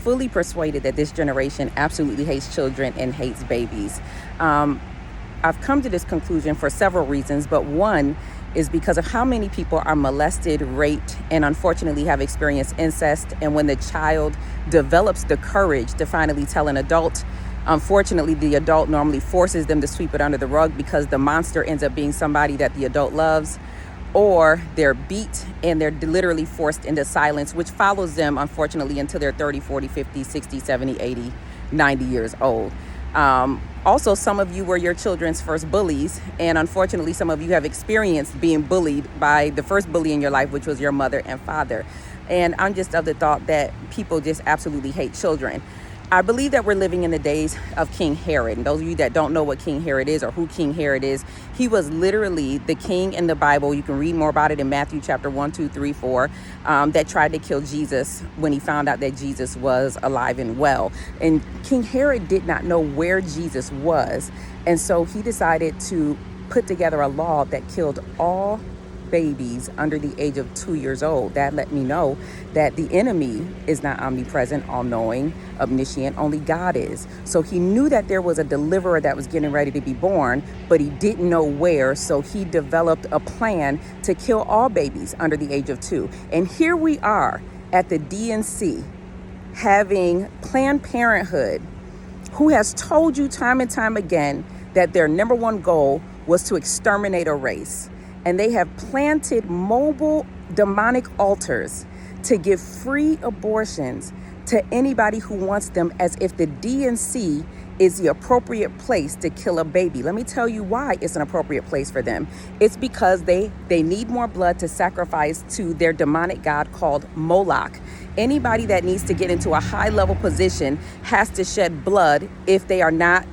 fully persuaded that this generation absolutely hates children and hates babies. I've come to this conclusion for several reasons, but one is because of how many people are molested, raped, and unfortunately have experienced incest. And when the child develops the courage to finally tell an adult, unfortunately, the adult normally forces them to sweep it under the rug because the monster ends up being somebody that the adult loves, or they're beat and they're literally forced into silence, which follows them, unfortunately, until they're 30, 40, 50, 60, 70, 80, 90 years old. Also, some of you were your children's first bullies, and unfortunately, some of you have experienced being bullied by the first bully in your life, which was your mother and father. And I'm just of the thought that people just absolutely hate children. I believe that we're living in the days of King Herod. And those of you that don't know what King Herod is or who King Herod is, he was literally the king in the Bible. You can read more about it in Matthew chapter 1, 2, 3, 4, that tried to kill Jesus when he found out that Jesus was alive and well. And King Herod did not know where Jesus was. And so he decided to put together a law that killed all babies under the age of 2 years old. That let me know that the enemy is not omnipresent, all-knowing, omniscient. Only God is. So he knew that there was a deliverer that was getting ready to be born, but he didn't know where. So he developed a plan to kill all babies under the age of 2. And here we are at the DNC having Planned Parenthood, who has told you time and time again that their number one goal was to exterminate a race. And they have planted mobile demonic altars to give free abortions to anybody who wants them, as if the DNC is the appropriate place to kill a baby. Let me tell you why it's an appropriate place for them. It's because they need more blood to sacrifice to their demonic god called Moloch. Anybody that needs to get into a high level position has to shed blood if they are not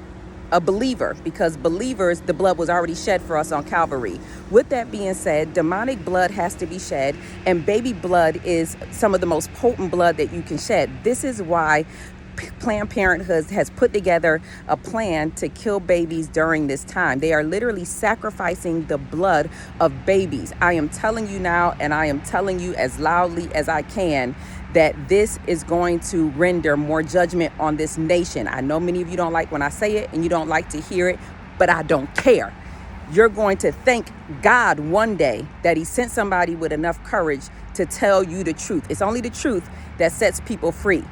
a believer, because believers, the blood was already shed for us on Calvary. With that being said, demonic blood has to be shed, and baby blood is some of the most potent blood that you can shed. This is why Planned Parenthood has put together a plan to kill babies during this time. They are literally sacrificing the blood of babies. I am telling you now, and I am telling you as loudly as I can, that this is going to render more judgment on this nation. I know many of you don't like when I say it and you don't like to hear it, but I don't care. You're going to thank God one day that he sent somebody with enough courage to tell you the truth. It's only the truth that sets people free.